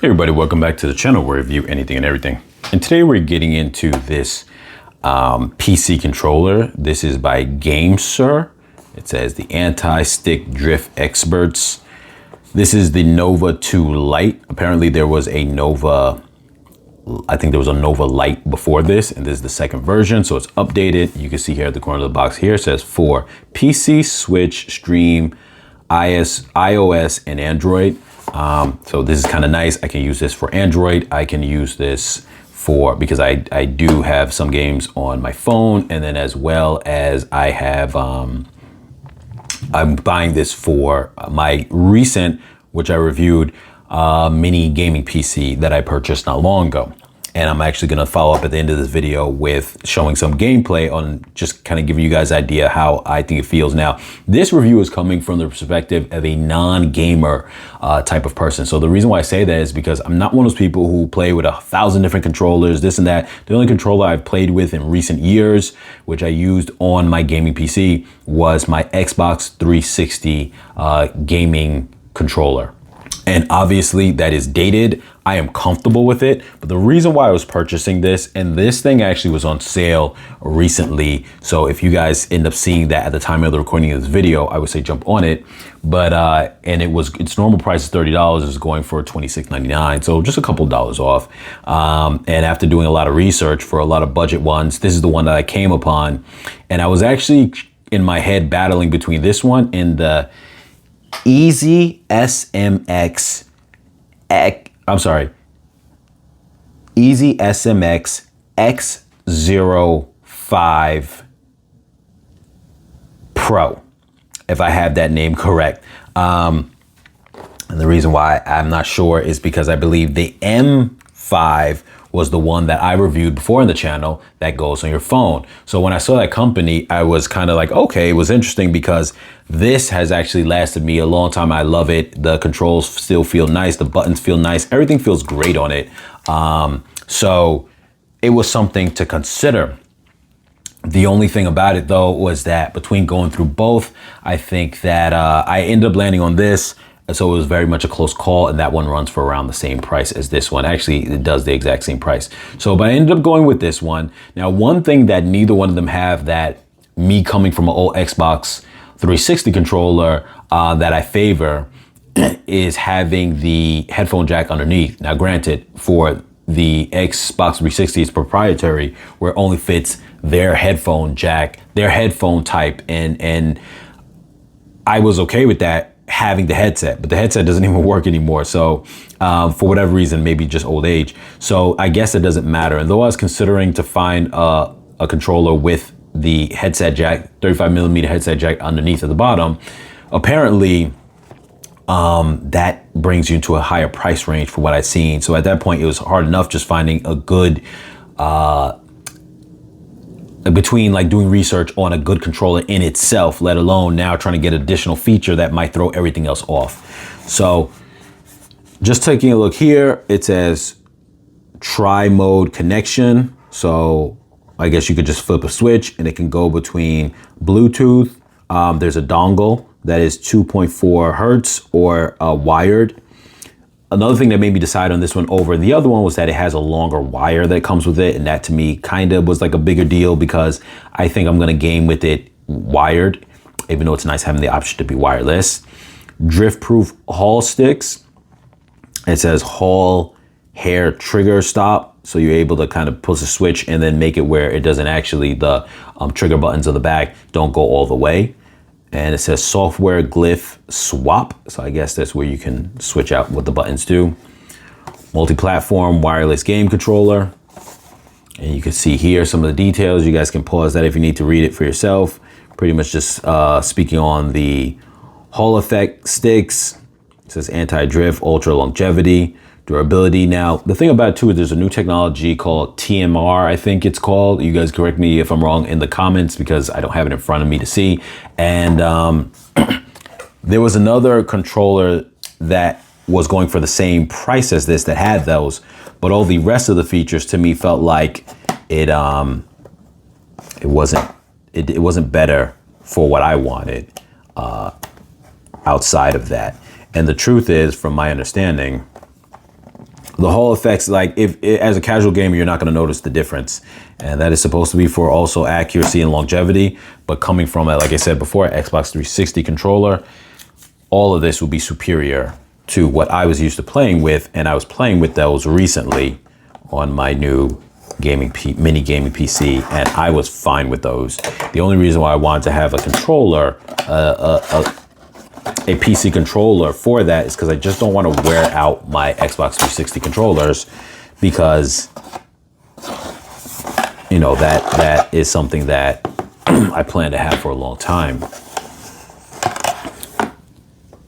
Hey everybody, welcome back to the channel where we review anything and everything. And today we're getting into this PC controller. This is by GameSir. It says the anti-stick drift experts. This is the Nova 2 Lite. Apparently there was a Nova, I think there was a Nova Lite before this, and this is the second version, so it's updated. You can see here at the corner of the box here, it says for PC, Switch, Stream, iOS, and Android. So this is kind of nice. I can use this for Android. I can use this for, because I do have some games on my phone, and then as well as I have, I'm buying this for my recent, which I reviewed, mini gaming PC that I purchased not long ago. And I'm actually gonna follow up at the end of this video with showing some gameplay on just kind of giving you guys an idea how I think it feels. Now, this review is coming from the perspective of a non-gamer type of person. So the reason why I say that is because I'm not one of those people who play with 1,000 different controllers, this and that. The only controller I've played with in recent years, which I used on my gaming PC, was my Xbox 360 gaming controller. And obviously that is dated. I am comfortable with it, but the reason why I was purchasing this, and this thing actually was on sale recently, so if you guys end up seeing that at the time of the recording of this video, I would say jump on it. But and its normal price is $30, is going for $26.99, so just a couple dollars off. And after doing a lot of research for a lot of budget ones, this is the one that I came upon, and I was actually in my head battling between this one and the Easy SMX Easy SMX X05 Pro, if I have that name correct. And the reason why I'm not sure is because I believe the M5 was the one that I reviewed before in the channel that goes on your phone. So when I saw that company, I was kind of like, okay, it was interesting because this has actually lasted me a long time. I love it. The controls still feel nice. The buttons feel nice. Everything feels great on it. So it was something to consider. The only thing about it though was that between going through both, I think that I ended up landing on this. So it was very much a close call, and that one runs for around the same price as this one. Actually, it does the exact same price. So, but I ended up going with this one. Now, one thing that neither one of them have that me coming from an old Xbox 360 controller that I favor is having the headphone jack underneath. Now, granted, for the Xbox 360, it's proprietary, where it only fits their headphone jack, their headphone type, and I was okay with that, having the headset, but the headset doesn't even work anymore. So for whatever reason, maybe just old age. So I guess it doesn't matter. And though I was considering to find a controller with the headset jack, 35mm headset jack underneath at the bottom, apparently that brings you into a higher price range for what I've seen. So at that point, it was hard enough just finding a good, between like doing research on a good controller in itself, let alone now trying to get additional feature that might throw everything else off. So just taking a look here, it says tri-mode connection. So I guess you could just flip a switch and it can go between Bluetooth. There's a dongle that is 2.4 Hertz or wired. Another thing that made me decide on this one over the other one was that it has a longer wire that comes with it. And that to me kind of was like a bigger deal because I think I'm going to game with it wired, even though it's nice having the option to be wireless. Drift proof Hall sticks. It says Hall hair trigger stop. So you're able to kind of push a switch and then make it where it doesn't actually, the trigger buttons on the back don't go all the way. And it says software glyph swap. So I guess that's where you can switch out what the buttons do. Multi-platform wireless game controller. And you can see here some of the details. You guys can pause that if you need to read it for yourself. Pretty much just speaking on the Hall effect sticks. It says anti-drift, ultra longevity, durability. Now, the thing about it too is there's a new technology called TMR, I think it's called. You guys correct me if I'm wrong in the comments because I don't have it in front of me to see. And there was another controller that was going for the same price as this that had those, but all the rest of the features to me felt like it wasn't better for what I wanted outside of that. And the truth is, from my understanding, The Hall effects, like if as a casual gamer, you're not going to notice the difference. And that is supposed to be for also accuracy and longevity. But coming from, like I said before, Xbox 360 controller, all of this will be superior to what I was used to playing with. And I was playing with those recently on my new mini gaming PC, and I was fine with those. The only reason why I wanted to have a controller, a PC controller for that, is because I just don't want to wear out my Xbox 360 controllers, because you know that is something that I plan to have for a long time.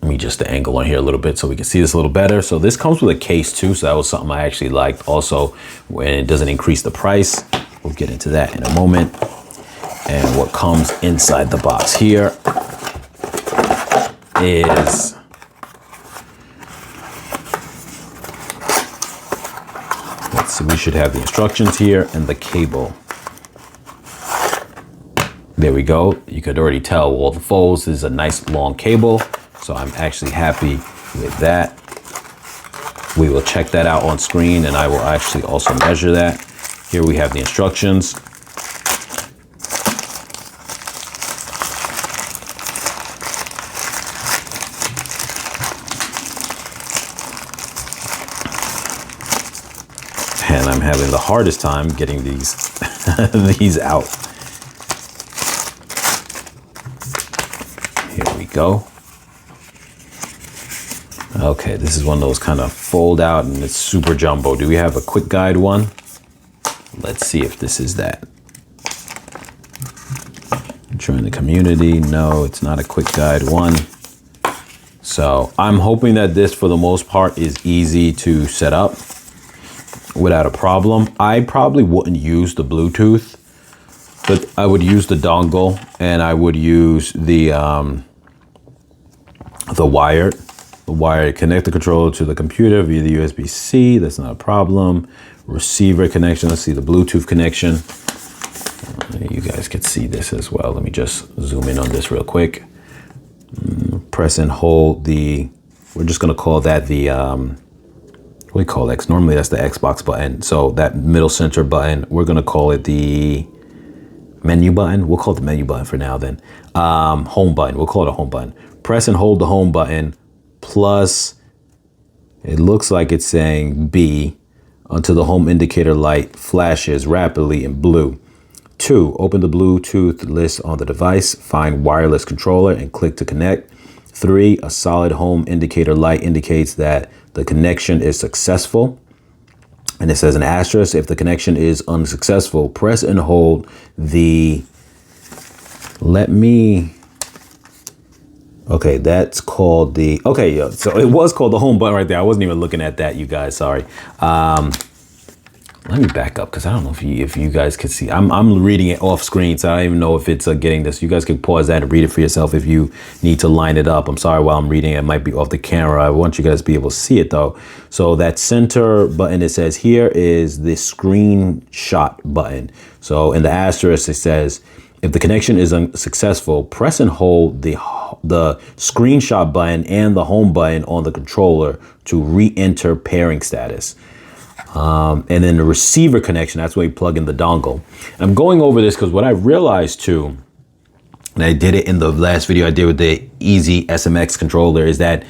Let me just the angle on here a little bit so we can see this a little better. So this comes with a case too, so that was something I actually liked. Also, when it doesn't increase the price, we'll get into that in a moment. And what comes inside the box here is let's see, we should have the instructions here and the cable. There we go. You could already tell all the folds. This is a nice long cable. So I'm actually happy with that. We will check that out on screen, and I will actually also measure that. Here we have the instructions. And I'm having the hardest time getting these these out. Here we go. Okay, this is one of those kind of fold out, and it's super jumbo. Do we have a quick guide one? Let's see if this is that. Join the community. No, it's not a quick guide one. So I'm hoping that this, for the most part, is easy to set up without a problem. I probably wouldn't use the Bluetooth, but I would use the dongle, and I would use the wired. The wire, connect the controller to the computer via the USB-C. That's not a problem. Receiver connection. Let's see the Bluetooth connection. You guys can see this as well. Let me just zoom in on this real quick. Press and hold the, we're just going to call that the, what do we call X? Normally that's the Xbox button. So that middle center button, we're going to call it the menu button. We'll call it the menu button for now then. Home button. We'll call it a home button. Press and hold the home button. Plus, it looks like it's saying B until the home indicator light flashes rapidly in blue. 2, open the Bluetooth list on the device, find wireless controller and click to connect. 3, a solid home indicator light indicates that the connection is successful. And it says an asterisk, if the connection is unsuccessful, press and hold the, okay, that's called the, okay, yeah, so it was called the home button right there. I wasn't even looking at that, you guys, sorry. Let me back up, because I don't know if you guys can see. I'm reading it off screen, so I don't even know if it's getting this. You guys can pause that and read it for yourself if you need to line it up. I'm sorry while I'm reading it might be off the camera. I want you guys to be able to see it though. So that center button it says here is the screenshot button. So in the asterisk it says, if the connection is unsuccessful, press and hold the screenshot button and the home button on the controller to re-enter pairing status. And then the receiver connection, that's where you plug in the dongle. And I'm going over this because what I realized too, and I did it in the last video I did with the Easy SMX controller, is that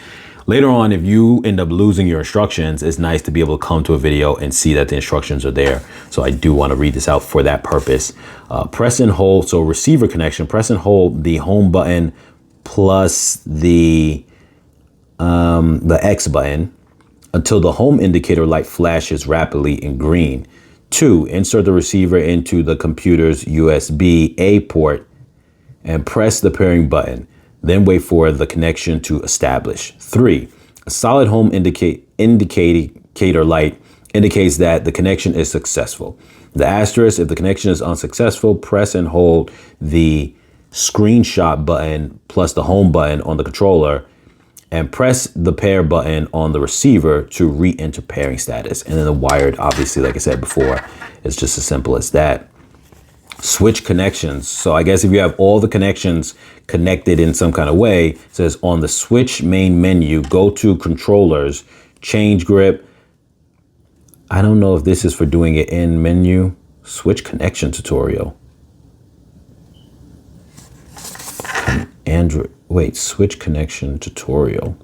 later on, if you end up losing your instructions, it's nice to be able to come to a video and see that the instructions are there. So I do want to read this out for that purpose. Press and hold, so receiver connection, press and hold the home button plus the X button until the home indicator light flashes rapidly in green. 2, insert the receiver into the computer's USB-A port and press the pairing button. Then wait for the connection to establish. 3, a solid home indicator light indicates that the connection is successful. The asterisk, if the connection is unsuccessful, press and hold the screenshot button plus the home button on the controller and press the pair button on the receiver to re-enter pairing status. And then the wired, obviously, like I said before, it's just as simple as that. Switch connections. So I guess if you have all the connections connected in some kind of way, it says on the switch main menu, go to controllers, change grip, I don't know if this is for doing it in menu. Switch connection tutorial. Android, wait, switch connection tutorial.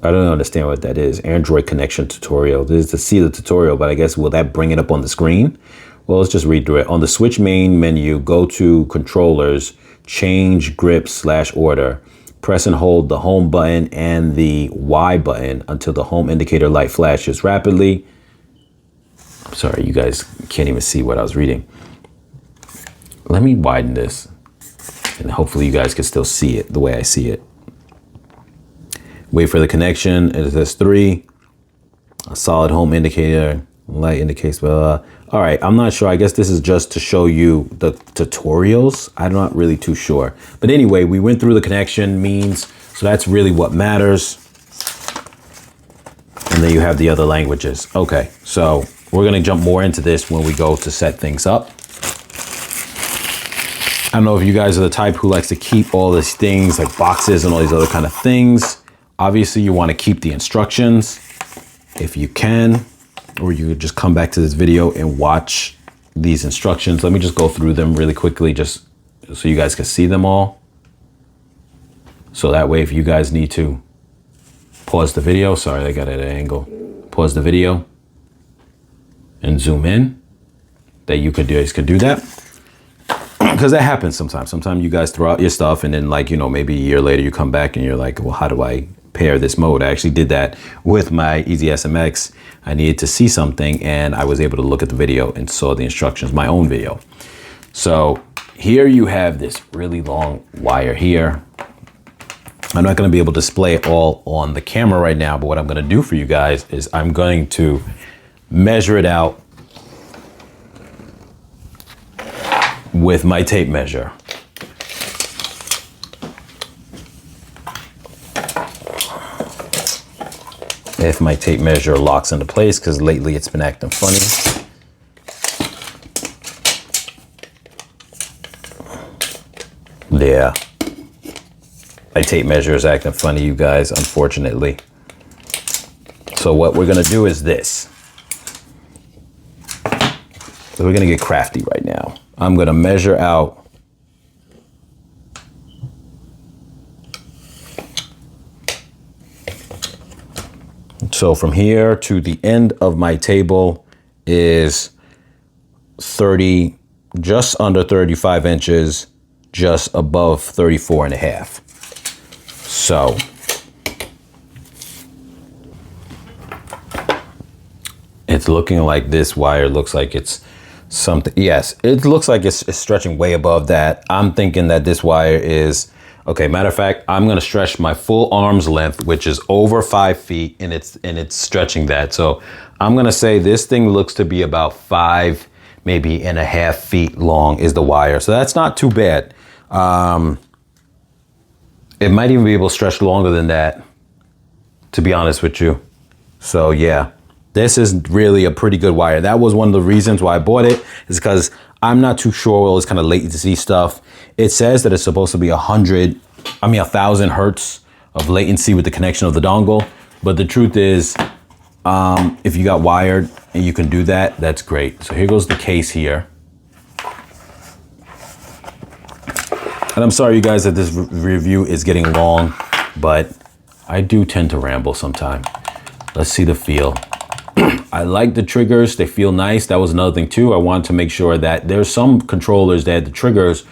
I don't understand what that is. Android connection tutorial. This is to see the tutorial, but I guess will that bring it up on the screen? Well, let's just read through it. On the switch main menu, go to controllers, change grip / order. Press and hold the home button and the Y button until the home indicator light flashes rapidly. I'm sorry, you guys can't even see what I was reading. Let me widen this and hopefully you guys can still see it the way I see it. Wait for the connection. It says 3. A solid home indicator. Light indicates, blah. All right, I'm not sure. I guess this is just to show you the tutorials. I'm not really too sure. But anyway, we went through the connection means, so that's really what matters. And then you have the other languages. Okay, so we're gonna jump more into this when we go to set things up. I don't know if you guys are the type who likes to keep all these things like boxes and all these other kind of things. Obviously, you want to keep the instructions if you can, or you could just come back to this video and watch these instructions. Let me just go through them really quickly just so you guys can see them all. So that way, if you guys need to pause the video, sorry, I got it at an angle, pause the video and zoom in, that you guys could do that. Because that happens sometimes. Sometimes you guys throw out your stuff and then like, you know, maybe a year later you come back and you're like, well, how do I pair this mode? I actually did that with my Easy SMX. I needed to see something and I was able to look at the video and saw the instructions, my own video. So here you have this really long wire here. I'm not going to be able to display it all on the camera right now, but what I'm going to do for you guys is I'm going to measure it out with my tape measure. If my tape measure locks into place, because lately it's been acting funny. Yeah. My tape measure is acting funny, you guys, unfortunately. So what we're gonna do is this. So we're gonna get crafty right now. I'm gonna measure out so from here to the end of my table is 30, just under 35 inches, just above 34 and a half. So it's looking like this wire looks like it's something. Yes, it looks like it's stretching way above that. I'm thinking that this wire is, okay, matter of fact, I'm gonna stretch my full arm's length, which is over 5 feet, and it's stretching that. So I'm gonna say this thing looks to be about 5, maybe and a half feet long is the wire. So that's not too bad. It might even be able to stretch longer than that, to be honest with you. So yeah, this is really a pretty good wire. That was one of the reasons why I bought it, is because I'm not too sure all this kind of latency stuff. It says that it's supposed to be 1,000 hertz of latency with the connection of the dongle. But the truth is, if you got wired and you can do that, that's great. So here goes the case here. And I'm sorry, you guys, that this review is getting long, but I do tend to ramble sometime. Let's see the feel. I like the triggers. They feel nice. That was another thing too. I wanted to make sure that there's some controllers that the triggers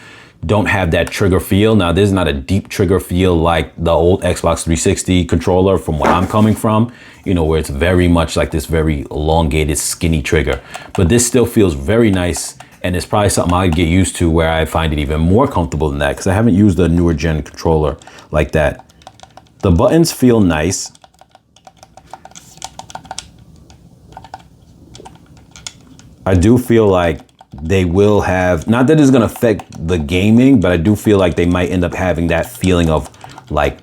don't have that trigger feel. Now, there's not a deep trigger feel like the old Xbox 360 controller from where I'm coming from, you know, where it's very much like this very elongated, skinny trigger. But this still feels very nice. And it's probably something I'd get used to where I find it even more comfortable than that, because I haven't used a newer gen controller like that. The buttons feel nice. I do feel like they will have, not that it's gonna affect the gaming, but I do feel like they might end up having that feeling of like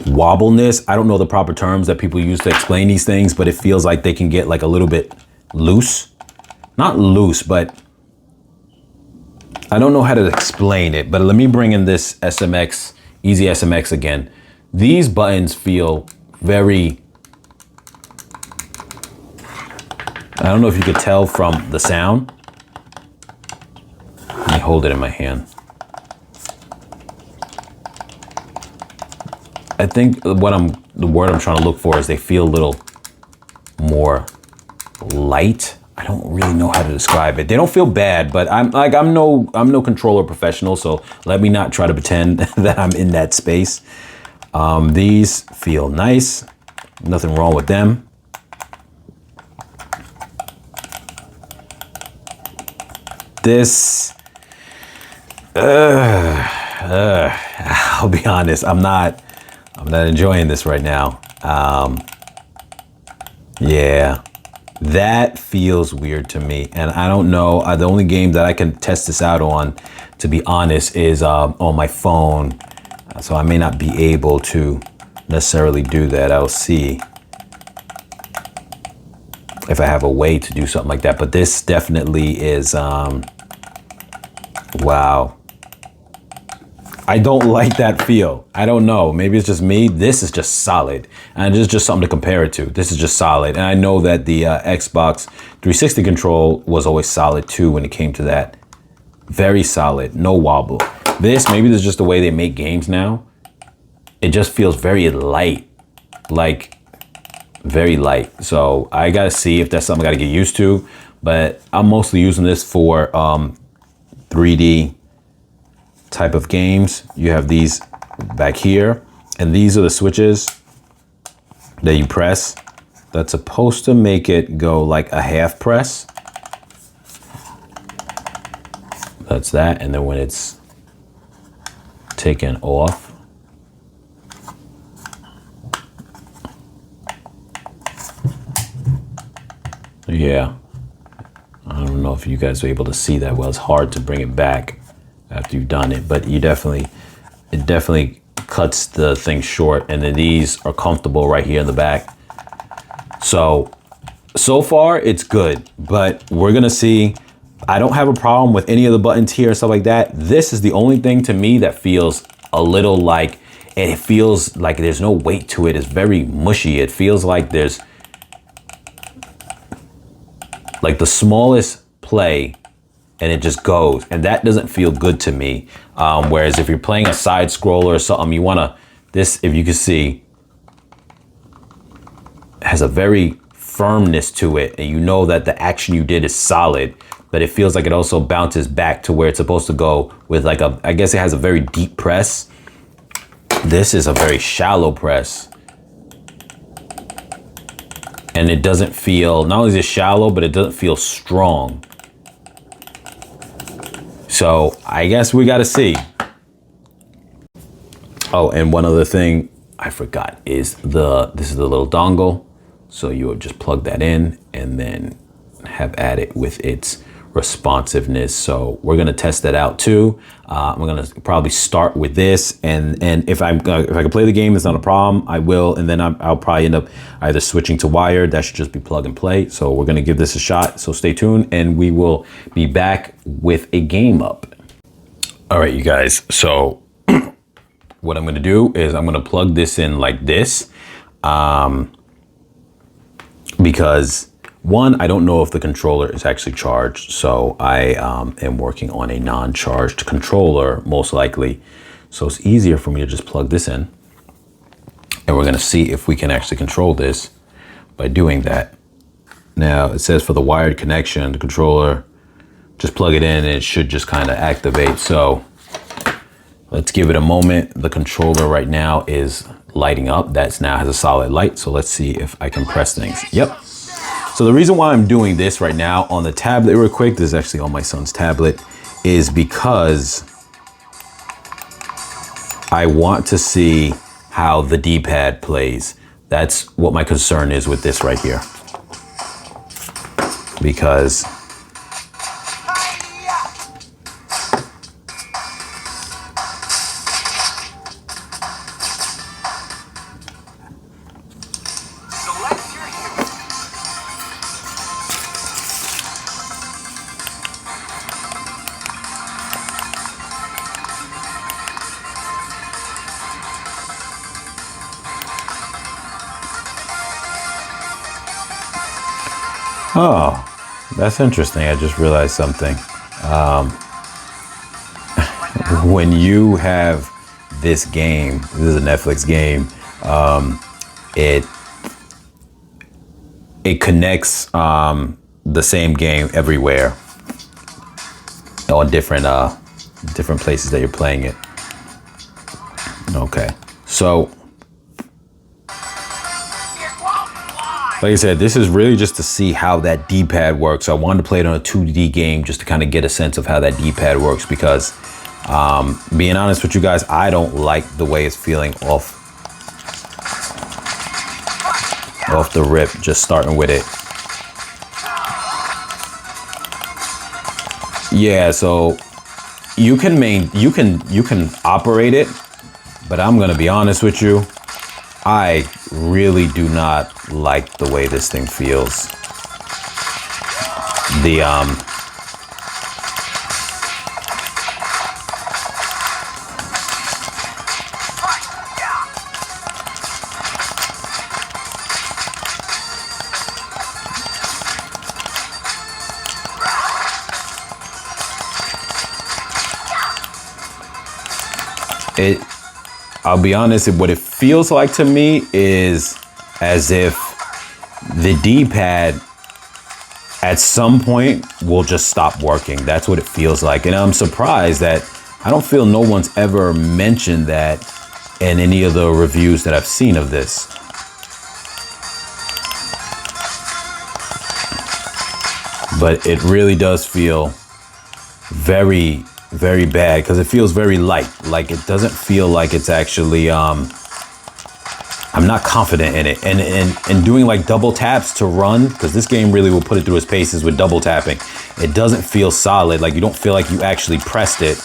wobbleness. I don't know the proper terms that people use to explain these things, but it feels like they can get like a little bit loose. Not loose, but I don't know how to explain it. But let me bring in this SMX, Easy SMX again. These buttons feel very I don't know if you could tell from the sound. Let me hold it in my hand. I think the word I'm trying to look for is they feel a little more light. I don't really know how to describe it. They don't feel bad, but I'm no controller professional, so let me not try to pretend that I'm in that space. These feel nice. Nothing wrong with them. This, I'll be honest, I'm not enjoying this right now. Yeah, that feels weird to me. And I don't know, the only game that I can test this out on, to be honest, is on my phone. So I may not be able to necessarily do that. I'll see if I have a way to do something like that. But this definitely is, wow. I don't like that feel. I don't know. Maybe it's just me. This is just solid. And it's just something to compare it to. This is just solid. And I know that the Xbox 360 control was always solid too when it came to that. Very solid. No wobble. Maybe this is just the way they make games now. It just feels very light. Like, very light. So I got to see if that's something I got to get used to. But I'm mostly using this for 3D type of games. You have these back here, and these are the switches that you press. That's supposed to make it go like a half press. That's that. And then when it's taken off, yeah, I don't know if you guys are able to see that well. It's hard to bring it back after you've done it, but it definitely cuts the thing short. And then these are comfortable right here in the back. So far it's good, but we're gonna see. I don't have a problem with any of the buttons here and stuff like that. This is the only thing to me that feels a little like, it feels like there's no weight to it. It's very mushy. It feels like there's like the smallest play and it just goes, and that doesn't feel good to me. Whereas if you're playing a side scroller or something, you wanna, this, if you can see, has a very firmness to it, and you know that the action you did is solid, but it feels like it also bounces back to where it's supposed to go with like a, I guess it has a very deep press. This is a very shallow press. And it doesn't feel, not only is it shallow, but it doesn't feel strong. So I guess we got to see. Oh, and one other thing I forgot is this is the little dongle. So you would just plug that in and then have at it with its responsiveness. So we're going to test that out too. I'm going to probably start with this, and if I can play the game, it's not a problem, I will, and then I'll probably end up either switching to wired. That should just be plug and play. So we're going to give this a shot. So stay tuned, and we will be back with a game up. All right, you guys. So what I'm going to do is I'm going to plug this in like this, because one, I don't know if the controller is actually charged, so I am working on a non-charged controller, most likely. So it's easier for me to just plug this in. And we're gonna see if we can actually control this by doing that. Now, it says for the wired connection, the controller, just plug it in and it should just kind of activate. So let's give it a moment. The controller right now is lighting up. That's now has a solid light. So let's see if I can press things. Yep. So the reason why I'm doing this right now on the tablet real quick, this is actually on my son's tablet, is because I want to see how the D-pad plays. That's what my concern is with this right here. Because Oh, that's interesting. I just realized something. When you have this game, this is a Netflix game, it connects the same game everywhere on different places that you're playing it. Okay, so like I said, this is really just to see how that D-pad works. I wanted to play it on a 2D game just to kind of get a sense of how that D-pad works, because being honest with you guys, I don't like the way it's feeling off the rip, just starting with it. Yeah, so you can operate it, but I'm gonna be honest with you, I really do not like the way this thing feels. I'll be honest, what it feels like to me is as if the D-pad at some point will just stop working. That's what it feels like. And I'm surprised that I don't feel no one's ever mentioned that in any of the reviews that I've seen of this. But it really does feel very, very bad, because it feels very light. Like, it doesn't feel like it's actually, I'm not confident in it. And doing like double taps to run, because this game really will put it through its paces with double tapping. It doesn't feel solid. Like, you don't feel like you actually pressed it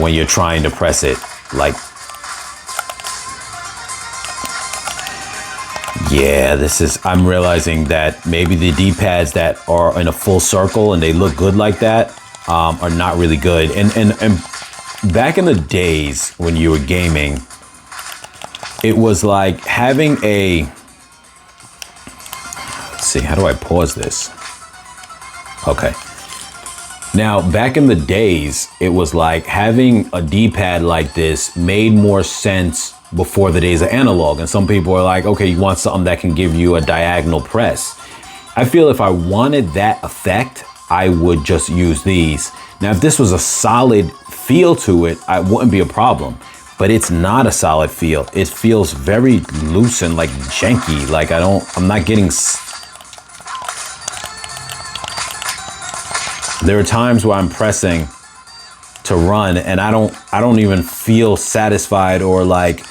when you're trying to press it. Like, yeah, I'm realizing that maybe the D-pads that are in a full circle and they look good like that are not really good. And back in the days when you were gaming, it was like having a, let's see, how do I pause this? Okay. Now, back in the days, it was like having a D-pad like this made more sense before the days of analog. And some people are like, okay, you want something that can give you a diagonal press. I feel if I wanted that effect, I would just use these. Now, if this was a solid feel to it, it wouldn't be a problem. But it's not a solid feel. It feels very loose and like janky. Like I'm not getting. There are times where I'm pressing to run and I don't even feel satisfied, or like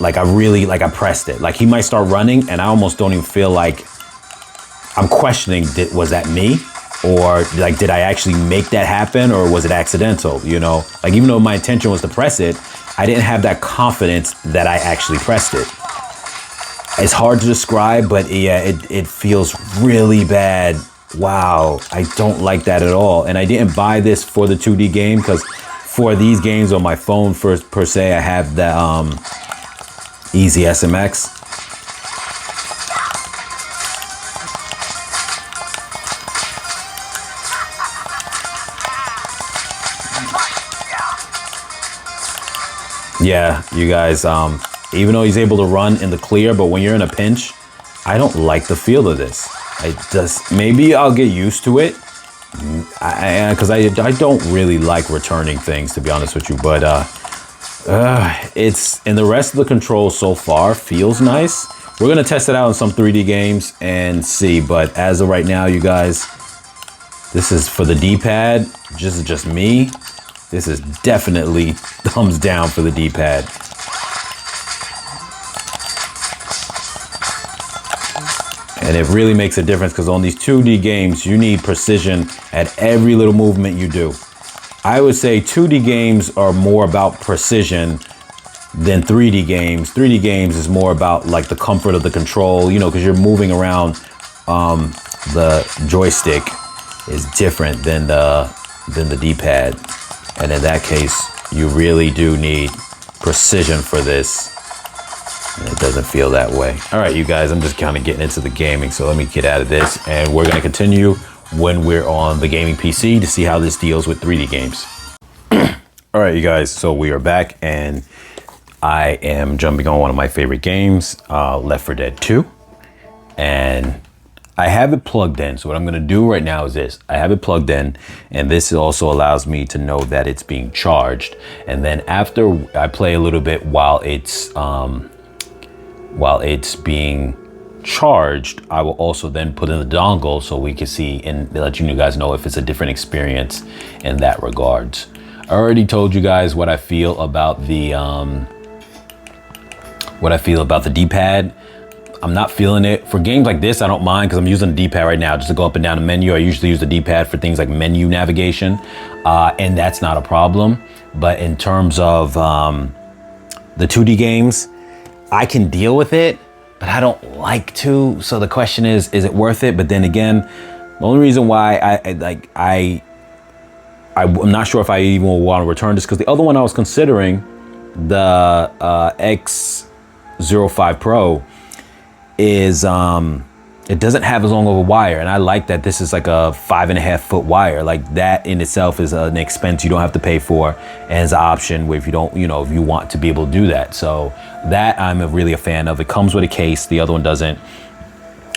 I pressed it. Like, he might start running and I almost don't even feel like I'm questioning, was that me? Or like, did I actually make that happen, or was it accidental? You know, like, even though my intention was to press it, I didn't have that confidence that I actually pressed it. It's hard to describe, but yeah, it feels really bad. Wow, I don't like that at all. And I didn't buy this for the 2D game, because for these games on my phone per se, I have the Easy SMX. Yeah, you guys, even though he's able to run in the clear, but when you're in a pinch, I don't like the feel of this. Maybe I'll get used to it, because I don't really like returning things, to be honest with you. But and the rest of the controls so far feels nice. We're gonna test it out in some 3D games and see. But as of right now, you guys, this is for the D-pad. Just me. This is definitely thumbs down for the D-pad. And it really makes a difference, because on these 2D games, you need precision at every little movement you do. I would say 2D games are more about precision than 3D games. 3D games is more about like the comfort of the control, you know, because you're moving around. The joystick is different than the D-pad. And in that case, you really do need precision for this. And it doesn't feel that way. All right, you guys, I'm just kind of getting into the gaming, so let me get out of this, and we're gonna continue when we're on the gaming PC to see how this deals with 3D games. All right, you guys, so we are back, and I am jumping on one of my favorite games, Left 4 Dead 2, and I have it plugged in. So what I'm gonna do right now is this. I have it plugged in, and this also allows me to know that it's being charged. And then after I play a little bit while it's being charged, I will also then put in the dongle so we can see and let you guys know if it's a different experience in that regards. I already told you guys what I feel about the D-pad. I'm not feeling it. For games like this, I don't mind because I'm using the D-pad right now just to go up and down the menu. I usually use the D-pad for things like menu navigation, and that's not a problem. But in terms of the 2D games, I can deal with it, but I don't like to. So the question is it worth it? But then again, the only reason why I'm not sure if I even want to return this, because the other one I was considering, the X05 Pro, is it doesn't have as long of a wire, and I like that this is like a 5.5 foot wire. Like that in itself is an expense you don't have to pay for, and it's an option where if you don't, if you want to be able to do that. So that I'm really a fan of. It comes with a case, the other one doesn't.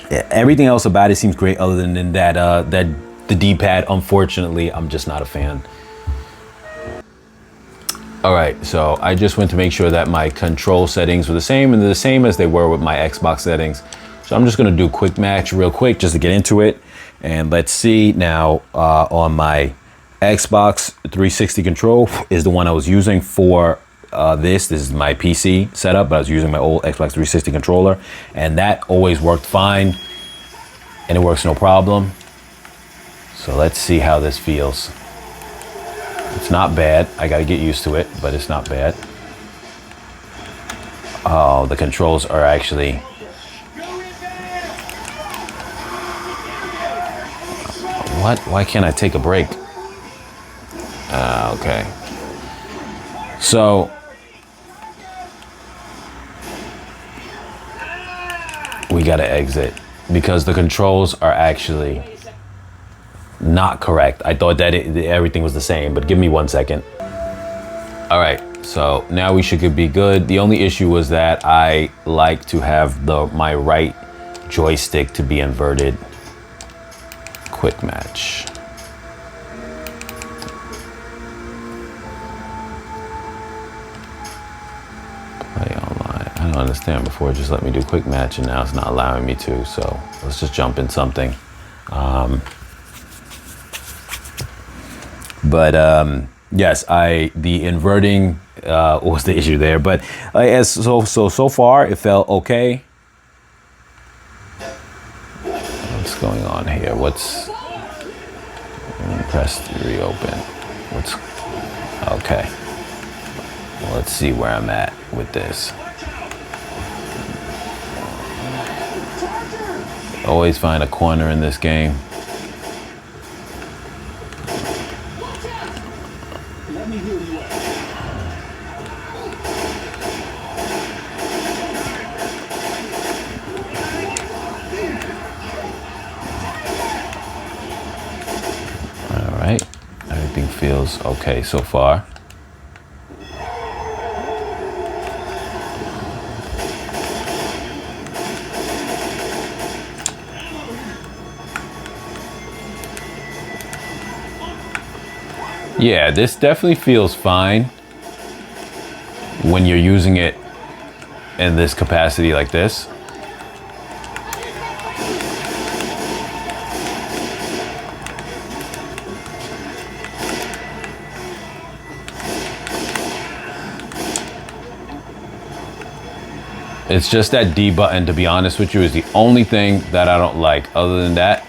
Everything else about it seems great, other than that the D-pad, unfortunately, I'm just not a fan. All right, so I just went to make sure that my control settings were the same, and they're the same as they were with my Xbox settings. So I'm just gonna do quick match real quick just to get into it. And let's see now, on my Xbox 360 control is the one I was using for this. This is my PC setup, but I was using my old Xbox 360 controller, and that always worked fine, and it works no problem. So let's see how this feels. It's not bad. I gotta get used to it, but it's not bad. Oh, the controls are actually... What? Why can't I take a break? Okay. So... we gotta exit because the controls are actually not correct. I thought that everything was the same, but give me 1 second. All right, so now we should be good. The only issue was that I like to have my right joystick to be inverted. Quick match. Play online. I don't understand. Before it just let me do quick match, and now it's not allowing me to. So let's just jump in something. Yes, the inverting was the issue there, but so far it felt okay. What's going on here? Press to reopen. Okay. Well, let's see where I'm at with this. Always find a corner in this game. Everything feels okay so far. Yeah, this definitely feels fine when you're using it in this capacity like this. It's just that D button, to be honest with you, is the only thing that I don't like. Other than that,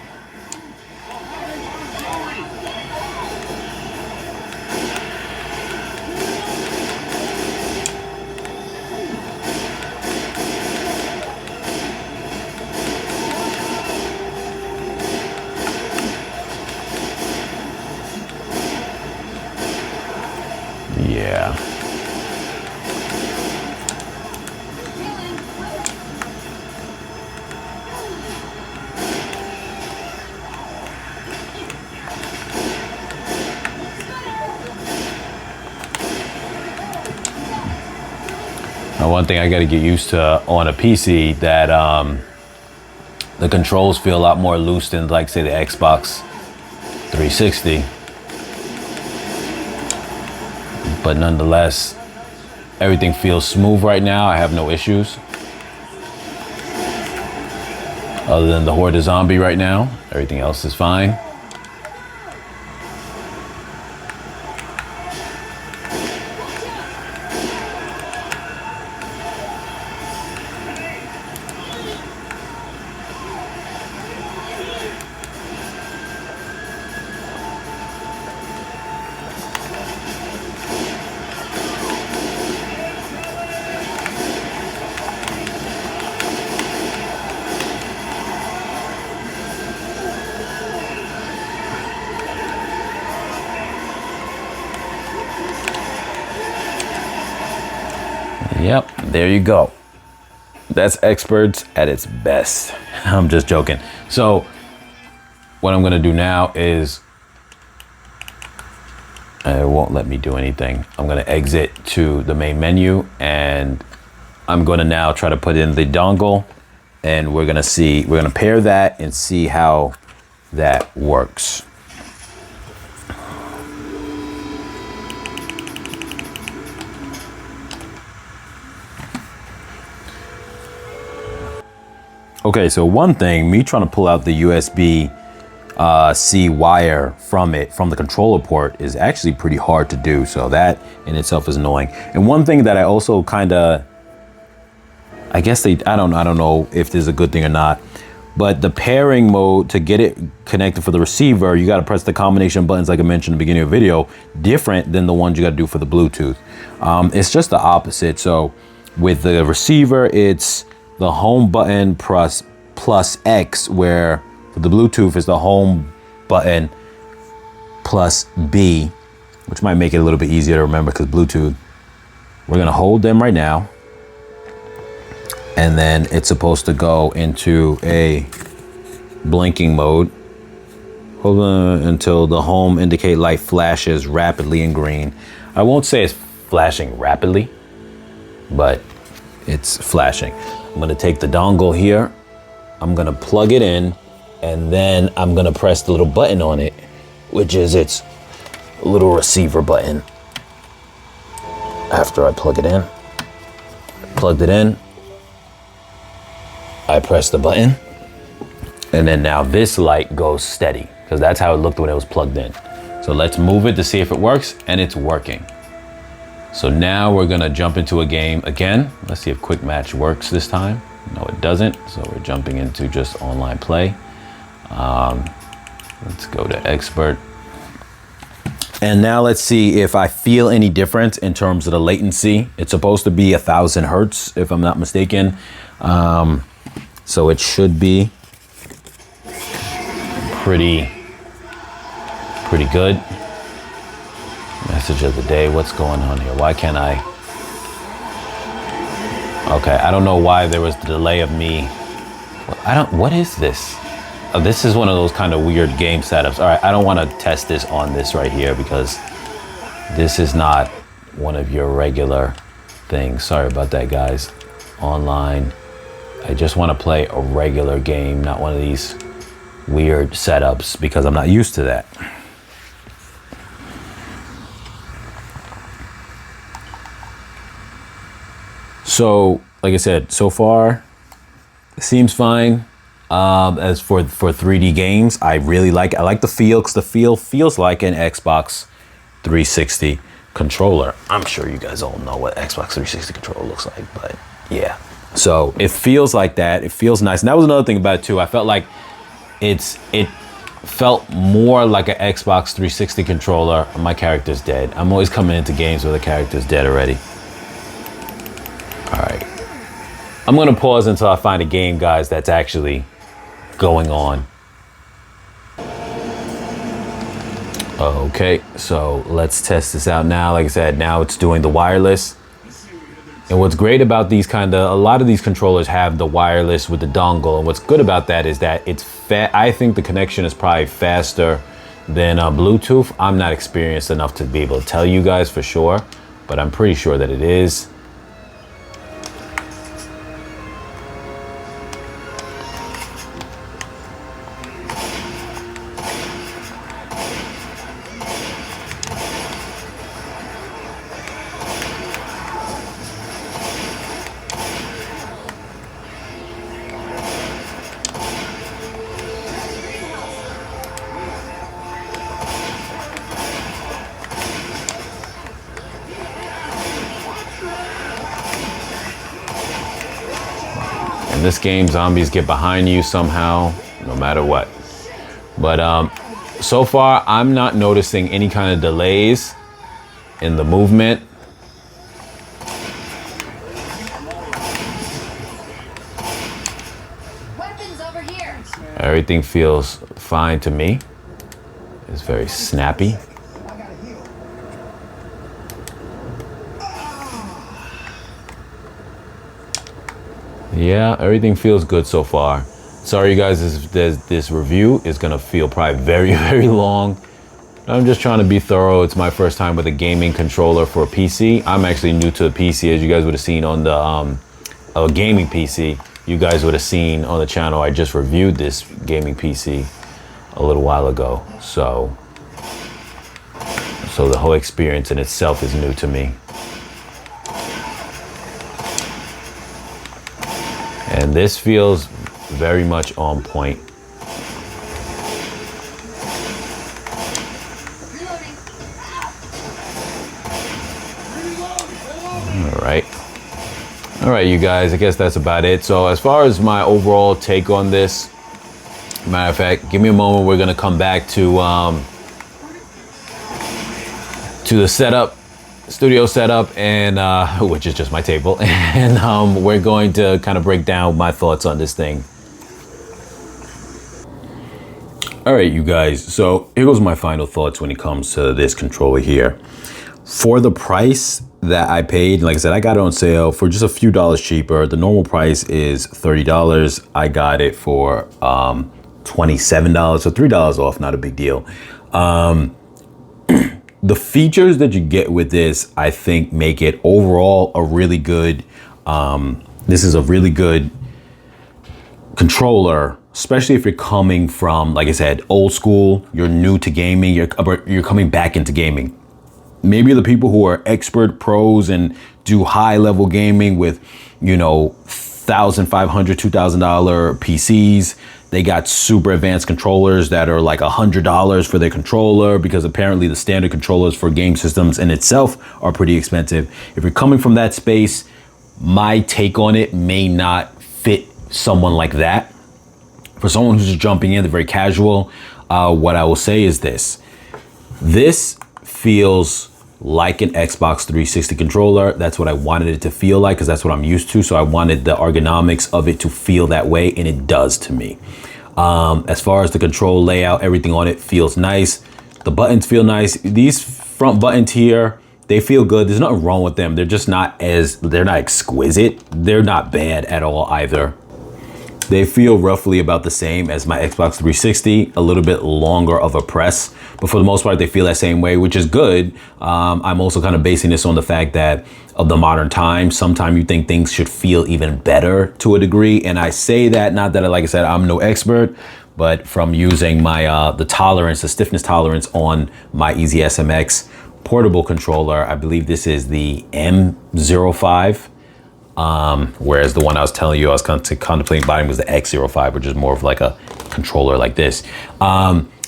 yeah. one thing I got to get used to on a PC, that the controls feel a lot more loose than, like, say, the Xbox 360. But nonetheless, everything feels smooth right now. I have no issues. Other than the horde of zombie right now, everything else is fine. Yep, there you go. That's experts at its best. I'm just joking. So what I'm gonna do now is, it won't let me do anything. I'm gonna exit to the main menu, and I'm gonna now try to put in the dongle, and we're gonna pair that and see how that works. Okay, so one thing, me trying to pull out the USB-C wire from the controller port is actually pretty hard to do. So that in itself is annoying. And one thing that I also kind of, I don't know if this is a good thing or not, but the pairing mode, to get it connected for the receiver, you got to press the combination buttons, like I mentioned in the beginning of the video, different than the ones you got to do for the Bluetooth. It's just the opposite. So with the receiver, it's the home button plus X, where for the Bluetooth is the home button plus B, which might make it a little bit easier to remember, because Bluetooth, we're gonna hold them right now, and then it's supposed to go into a blinking mode. Hold on until the home indicate light flashes rapidly in green. I won't say it's flashing rapidly, but it's flashing. I'm gonna take the dongle here, I'm gonna plug it in, and then I'm gonna press the little button on it, which is its little receiver button. After I plug it in, plugged it in, I press the button, and then now this light goes steady, because that's how it looked when it was plugged in. So let's move it to see if it works, and it's working. So now we're gonna jump into a game again. Let's see if quick match works this time. No, it doesn't. So we're jumping into just online play. Let's go to expert. And now let's see if I feel any difference in terms of the latency. It's supposed to be 1,000 Hertz, if I'm not mistaken. So it should be pretty good. Message of the day, what's going on here? Why can't I? Okay, I don't know why there was the delay of me. What is this? Oh, this is one of those kind of weird game setups. All right, I don't want to test this on this right here, because this is not one of your regular things. Sorry about that, guys. Online, I just want to play a regular game, not one of these weird setups, because I'm not used to that. So, like I said, so far, it seems fine. As for 3D games, I like the feel, because the feel feels like an Xbox 360 controller. I'm sure you guys all know what Xbox 360 controller looks like, but yeah. So it feels like that. It feels nice. And that was another thing about it too. I felt like it felt more like an Xbox 360 controller. My character's dead. I'm always coming into games where the character's dead already. All right, I'm gonna pause until I find a game, guys, that's actually going on. Okay, so let's test this out now. Like I said, now it's doing the wireless. And what's great about a lot of these controllers have the wireless with the dongle. And what's good about that is that I think the connection is probably faster than Bluetooth. I'm not experienced enough to be able to tell you guys for sure, but I'm pretty sure that it is. In this game, zombies get behind you somehow, no matter what. But so far, I'm not noticing any kind of delays in the movement. Weapons over here. Everything feels fine to me. It's very snappy. Yeah, everything feels good so far. Sorry, you guys, this review is gonna feel probably very, very long. I'm just trying to be thorough. It's my first time with a gaming controller for a PC. I'm actually new to the PC, as you guys would have seen on the a gaming PC. You guys would have seen on the channel, I just reviewed this gaming PC a little while ago. So the whole experience in itself is new to me. And this feels very much on point. All right, you guys, I guess that's about it. So as far as my overall take on this, matter of fact, give me a moment. We're gonna come back to the setup, studio setup, and which is just my table, and we're going to kind of break down my thoughts on this thing. All right, you guys, so here goes my final thoughts when it comes to this controller here. For the price that I paid, like I said, I got it on sale for just a few dollars cheaper. The normal price is $30. I got it for $27, so $3 off, not a big deal. The features that you get with this, I think, make it overall a really good, this is a really good controller, especially if you're coming from, like I said, old school, you're new to gaming, you're coming back into gaming. Maybe the people who are expert pros and do high level gaming with, you know, $1,500, $2,000 PCs, they got super advanced controllers that are like $100 for their controller, because apparently the standard controllers for game systems in itself are pretty expensive. If you're coming from that space, my take on it may not fit someone like that. For someone who's just jumping in, they're very casual, what I will say is this. This feels like an Xbox 360 controller. That's what I wanted it to feel like, because that's what I'm used to. So I wanted the ergonomics of it to feel that way, and it does to me. As far as the control layout, everything on it feels nice. The buttons feel nice. These front buttons here, they feel good. There's nothing wrong with them. They're just they're not exquisite. They're not bad at all either. They feel roughly about the same as my Xbox 360, a little bit longer of a press, but for the most part, they feel that same way, which is good. I'm also kind of basing this on the fact that of the modern times, sometimes you think things should feel even better to a degree. And I say that, not that, like I said, I'm no expert, but from using my, the stiffness tolerance on my EasySMX portable controller, I believe this is the M05. Whereas the one I was telling you I was contemplating buying was the X05, which is more of like a controller like this.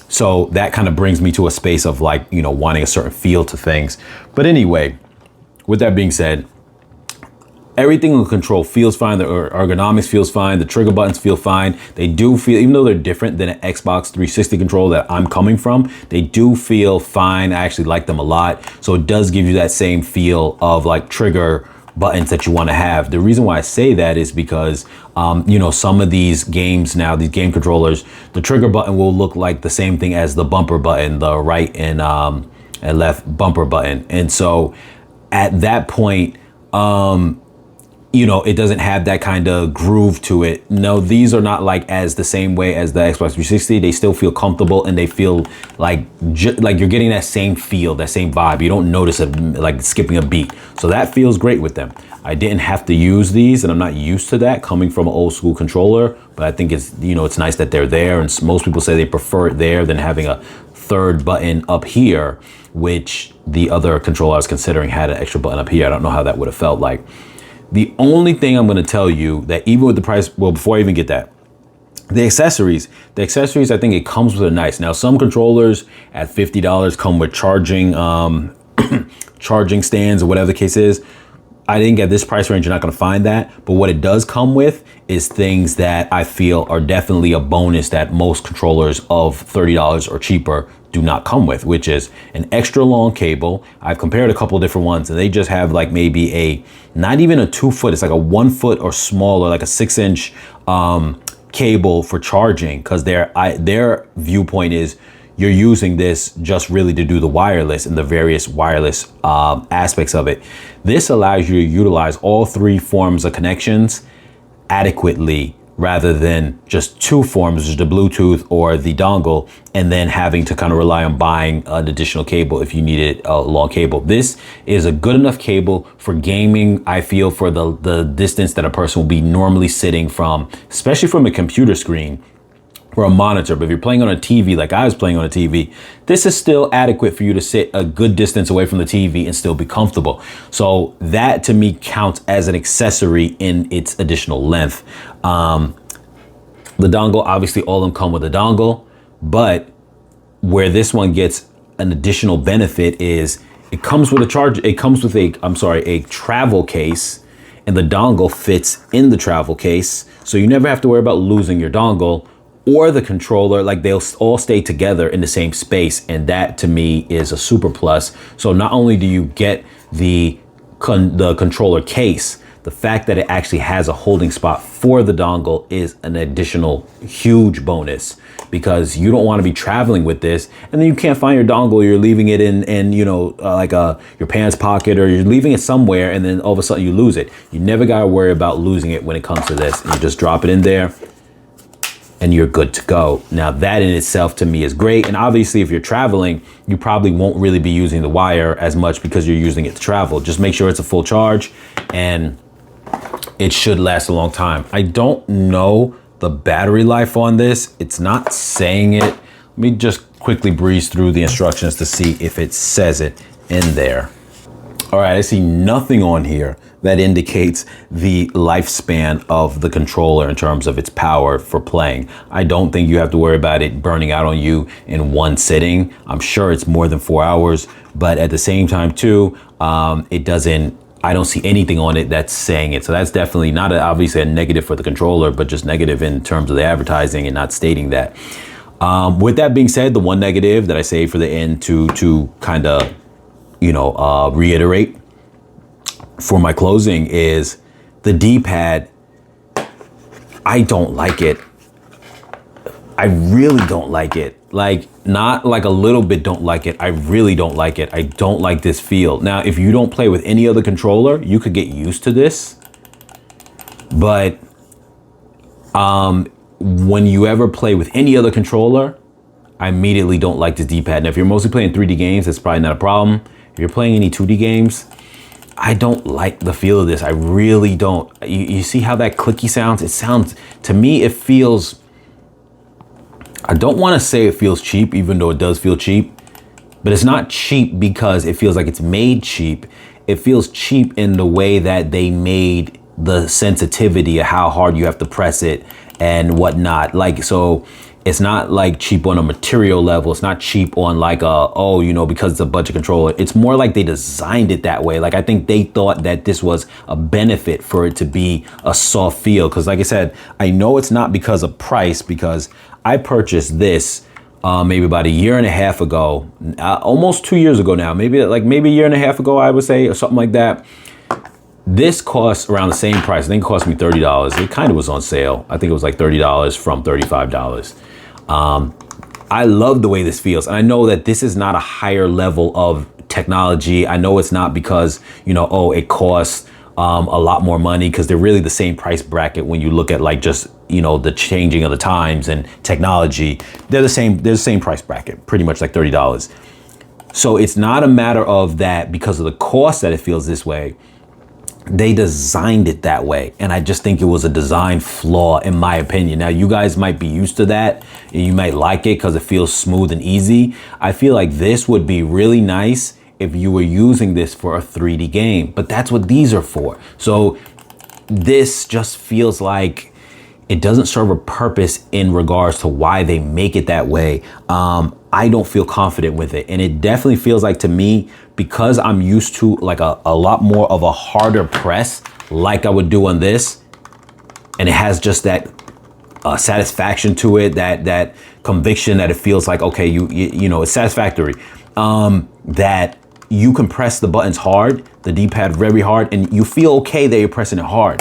So that kind of brings me to a space of like, you know, wanting a certain feel to things. But anyway, with that being said, everything in the control feels fine. The ergonomics feels fine. The trigger buttons feel fine. They do feel, even though they're different than an Xbox 360 controller that I'm coming from, they do feel fine. I actually like them a lot. So it does give you that same feel of like trigger buttons that you want to have. The reason why I say that is because, you know, some of these games now, these game controllers, the trigger button will look like the same thing as the bumper button, the right and left bumper button. And so at that point, you know, it doesn't have that kind of groove to it. No, these are not like as the same way as the Xbox 360. They still feel comfortable, and they feel like you're getting that same feel, that same vibe. You don't notice it like skipping a beat. So that feels great with them. I didn't have to use these, and I'm not used to that coming from an old school controller, but I think it's, you know, it's nice that they're there. And most people say they prefer it there than having a third button up here, which the other controller I was considering had an extra button up here. I don't know how that would have felt like. The only thing I'm going to tell you that even with the price, well, before I even get that, the accessories, I think it comes with a nice. Now, some controllers at $50 come with charging, charging stands or whatever the case is. I think at this price range, you're not going to find that. But what it does come with is things that I feel are definitely a bonus that most controllers of $30 or cheaper do not come with, which is an extra long cable. I've compared a couple of different ones and they just have like maybe not even a 2 foot, it's like a 1 foot or smaller, like a 6-inch cable for charging, because their viewpoint is you're using this just really to do the wireless and the various wireless aspects of it. This allows you to utilize all 3 forms of connections adequately, rather than just 2 forms, the Bluetooth or the dongle, and then having to kind of rely on buying an additional cable if you needed a long cable. This is a good enough cable for gaming, I feel, for the distance that a person will be normally sitting from, especially from a computer screen or a monitor. But if you're playing on a TV, like I was playing on a TV, this is still adequate for you to sit a good distance away from the TV and still be comfortable. So that to me counts as an accessory in its additional length. The dongle, obviously all of them come with a dongle, but where this one gets an additional benefit is it comes with a charge. It comes with a travel case, and the dongle fits in the travel case. So you never have to worry about losing your dongle or the controller. Like, they'll all stay together in the same space. And that to me is a super plus. So not only do you get the controller case, the fact that it actually has a holding spot for the dongle is an additional huge bonus, because you don't want to be traveling with this and then you can't find your dongle. You're leaving it in your pants pocket, or you're leaving it somewhere and then all of a sudden you lose it. You never got to worry about losing it when it comes to this. You just drop it in there and you're good to go. Now that in itself to me is great. And obviously if you're traveling, you probably won't really be using the wire as much because you're using it to travel. Just make sure it's a full charge and it should last a long time. I don't know the battery life on this. It's not saying it. Let me just quickly breeze through the instructions to see if it says it in there. All right, I see nothing on here that indicates the lifespan of the controller in terms of its power for playing. I don't think you have to worry about it burning out on you in one sitting. I'm sure it's more than 4 hours, but at the same time too, I don't see anything on it that's saying it. So that's definitely not obviously a negative for the controller, but just negative in terms of the advertising and not stating that. With that being said, the one negative that I say for the end to kind of, reiterate for my closing is the D-pad. I don't like it. I really don't like it. Like, not like a little bit don't like it. I really don't like it. I don't like this feel. Now, if you don't play with any other controller, you could get used to this. But when you ever play with any other controller, I immediately don't like this D-pad. Now, if you're mostly playing 3D games, that's probably not a problem. If you're playing any 2D games, I don't like the feel of this. I really don't. You see how that clicky sounds? It sounds, to me, it feels, I don't want to say it feels cheap, even though it does feel cheap, but it's not cheap because it feels like it's made cheap. It feels cheap in the way that they made the sensitivity of how hard you have to press it and whatnot. Like, so it's not like cheap on a material level. It's not cheap on like because it's a budget controller. It's more like they designed it that way. Like, I think they thought that this was a benefit for it to be a soft feel. Cause like I said, I know it's not because of price, because I purchased this maybe about a year and a half ago, almost 2 years ago now, maybe a year and a half ago, I would say, or something like that. This costs around the same price. I think it cost me $30. It kind of was on sale. I think it was like $30 from $35. I love the way this feels. And I know that this is not a higher level of technology. I know it's not because, it costs a lot more money, because they're really the same price bracket when you look at like just, the changing of the times and technology. They're the same price bracket, pretty much like $30. So it's not a matter of that because of the cost that it feels this way. They designed it that way. And I just think it was a design flaw, in my opinion. Now, you guys might be used to that and you might like it because it feels smooth and easy. I feel like this would be really nice if you were using this for a 3D game, but that's what these are for. So this just feels like it doesn't serve a purpose in regards to why they make it that way. I don't feel confident with it. And it definitely feels like to me, because I'm used to like a lot more of a harder press like I would do on this, and it has just that satisfaction to it, that conviction that it feels like, okay, you know, it's satisfactory, that you can press the buttons hard, the D-pad very hard, and you feel okay that you're pressing it hard.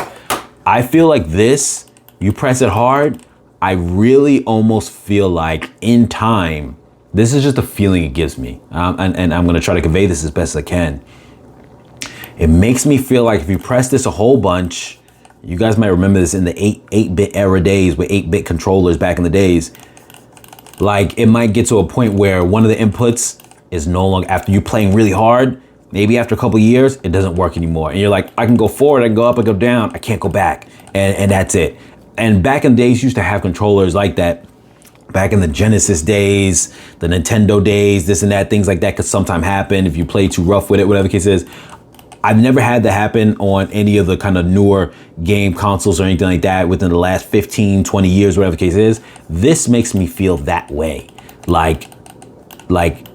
I feel like this, you press it hard, I really almost feel like in time, this is just a feeling it gives me. And I'm gonna try to convey this as best as I can. It makes me feel like if you press this a whole bunch, you guys might remember this in the 8-bit era days with 8-bit controllers back in the days. Like it might get to a point where one of the inputs is no longer, after you playing really hard, maybe after a couple years, it doesn't work anymore. And you're like, I can go forward, I can go up, I can go down, I can't go back. And that's it. And back in the days, you used to have controllers like that. Back in the Genesis days, the Nintendo days, this and that, things like that could sometimes happen if you play too rough with it, whatever the case is. I've never had that happen on any of the kind of newer game consoles or anything like that within the last 15, 20 years, whatever the case is. This makes me feel that way. Like,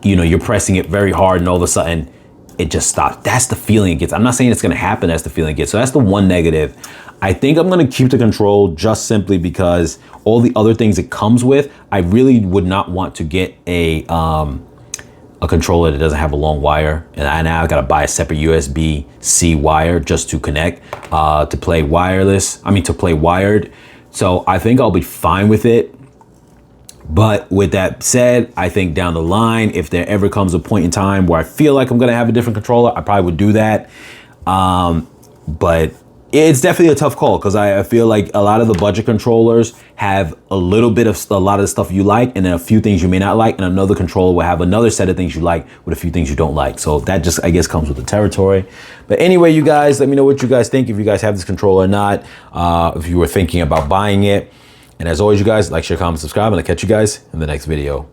you know, you're pressing it very hard and all of a sudden it just stops. That's the feeling it gets. I'm not saying it's gonna happen, that's the feeling it gets. So that's the one negative. I think I'm gonna keep the control just simply because all the other things it comes with, I really would not want to get a controller that doesn't have a long wire. And I now gotta buy a separate USB-C wire just to connect, to play wireless, to play wired. So I think I'll be fine with it. But with that said, I think down the line, if there ever comes a point in time where I feel like I'm gonna have a different controller, I probably would do that. But it's definitely a tough call because I feel like a lot of the budget controllers have a little bit of a lot of the stuff you like and then a few things you may not like, and another controller will have another set of things you like with a few things you don't like. So that just, I guess, comes with the territory. But anyway, you guys, let me know what you guys think, if you guys have this controller or not, if you were thinking about buying it. And as always, you guys, like, share, comment, subscribe, and I'll catch you guys in the next video.